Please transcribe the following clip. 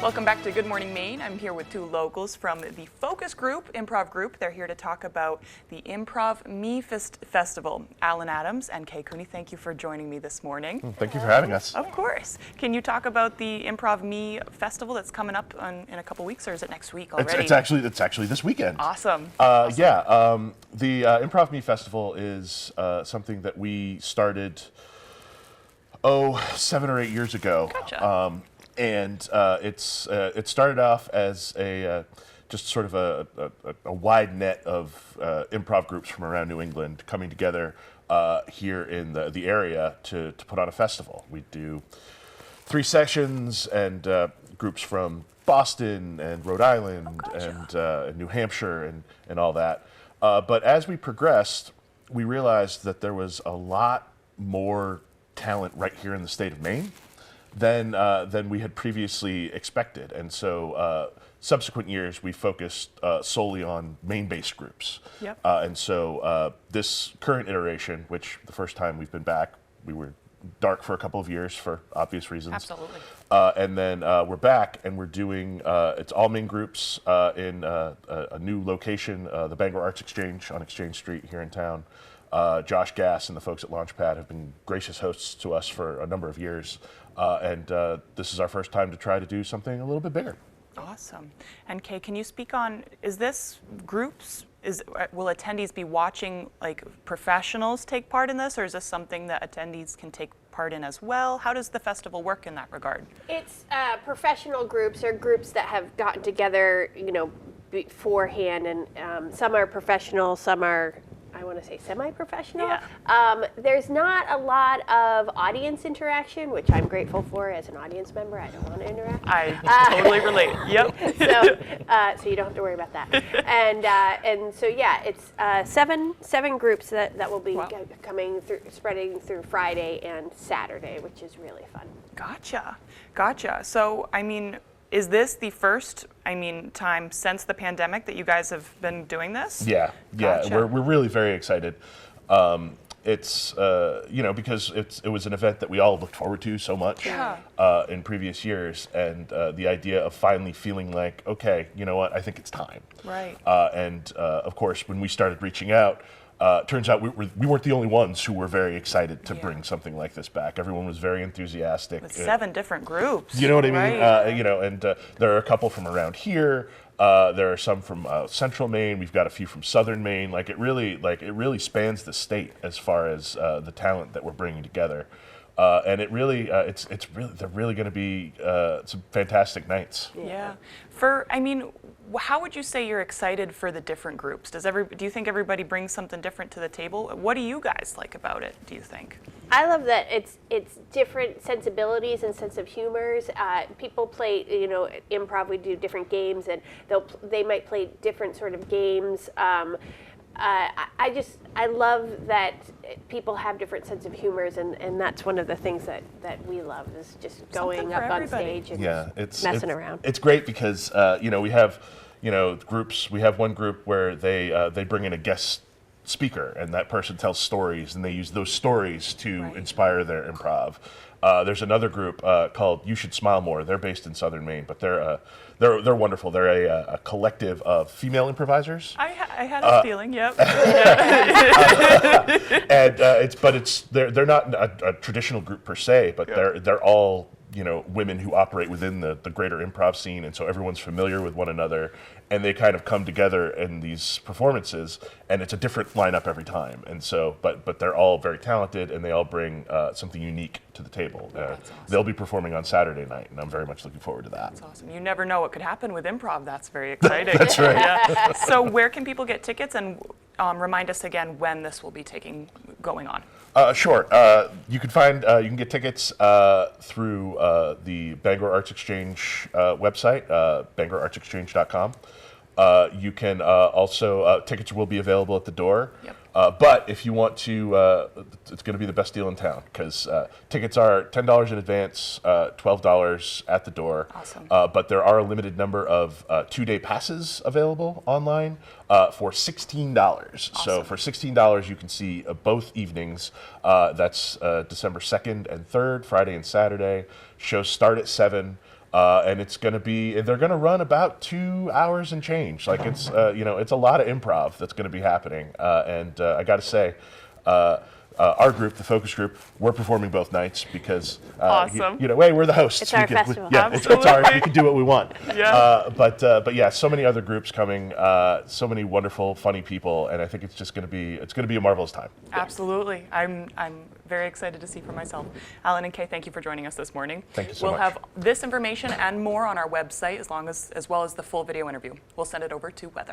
Welcome back to Good Morning Maine. I'm here with two locals from the Focus Group, Improv Group. They're here to talk about the Improv Me Fest Festival. Alan Adams and Kay Cooney, thank you for joining me this morning. Thank you for having us. Of course. Can you talk about the Improv Me Festival that's coming up in a couple weeks, or is it next week already? It's actually this weekend. Awesome. Yeah, the Improv Me Festival is something that we started 7 or 8 years ago. Gotcha. And it started off as just sort of a wide net of improv groups from around New England coming together here in the area to put on a festival. We do 3 sessions, and groups from Boston and Rhode Island and New Hampshire and all that. But as we progressed, we realized that there was a lot more talent right here in the state of Maine than we had previously expected. And so subsequent years, we focused solely on Maine-based groups. Yep. And so this current iteration, which the first time we've been back, we were dark for a couple of years for obvious reasons. Absolutely. And then we're back, and we're doing, it's all Maine groups in a new location, the Bangor Arts Exchange on Exchange Street here in town. Josh Gass and the folks at Launchpad have been gracious hosts to us for a number of years. And this is our first time to try to do something a little bit bigger. Awesome. And Kay, can you speak on, is this groups, will attendees be watching like professionals take part in this, or is this something that attendees can take part in as well? How does the festival work in that regard? It's professional groups or groups that have gotten together, beforehand, and some are professional, some are, I want to say, semi-professional. Yeah. There's not a lot of audience interaction, which I'm grateful for as an audience member. I don't want to interact. I totally relate. Yep. So you don't have to worry about that. And so yeah, it's seven groups that will be coming through, spreading through Friday and Saturday, which is really fun. Gotcha. So I mean, is this the first, time since the pandemic that you guys have been doing this? Yeah. Gotcha. We're really very excited. It's because it was an event that we all looked forward to so much in previous years, and the idea of finally feeling like, okay, you know what, I think it's time. Right. And of course, when we started reaching out, turns out we weren't the only ones who were very excited to bring something like this back. Everyone was very enthusiastic. With 7 different groups. You know what I mean? Right. And there are a couple from around here. There are some from central Maine. We've got a few from southern Maine. It really spans the state as far as the talent that we're bringing together. And it really, they're really going to be some fantastic nights. Yeah. How would you say you're excited for the different groups? Do you think everybody brings something different to the table? What do you guys like about it, do you think? I love that it's different sensibilities and sense of humors. People play, improv. We do different games, and they might play different sort of games. I love that people have different sense of humors, and that's one of the things that we love, is just going up on stage and messing around. It's great because we have groups. We have one group where they bring in a guest speaker, and that person tells stories, and they use those stories to inspire their improv. There's another group called You Should Smile More. They're based in southern Maine, but they're wonderful. They're a collective of female improvisers. I had a feeling. Yep. And they're not a traditional group per se, but they're all women who operate within the greater improv scene, and so everyone's familiar with one another, and they kind of come together in these performances, and it's a different lineup every time. And so, but they're all very talented, and they all bring something unique to the table. That's awesome. They'll be performing on Saturday night, and I'm very much looking forward to that. That's awesome. You never know what could happen with improv. That's very exciting. That's right. Yeah. So where can people get tickets, and remind us again when this will be going on? Sure. You can get tickets through the Bangor Arts Exchange website, bangorartsexchange.com. You can also, tickets will be available at the door. Yep. But if you want to, it's going to be the best deal in town, because tickets are $10 in advance, $12 at the door. Awesome. But there are a limited number of 2-day passes available online for $16. Awesome. So for $16, you can see both evenings. That's December 2nd and 3rd, Friday and Saturday. Shows start at 7. and it's going to be, they're going to run about 2 hours and change. Like it's, it's a lot of improv that's going to be happening. And I got to say, our group, the focus group, we're performing both nights because, Awesome. hey, we're the hosts. It's our festival. It's ours. We can do what we want. Yeah. But yeah, so many other groups coming, so many wonderful, funny people, and I think it's just going to be a marvelous time. Absolutely. I'm very excited to see for myself. Alan and Kay, thank you for joining us this morning. Thank you so much. much. We'll have this information and more on our website as well as the full video interview. We'll send it over to Weather.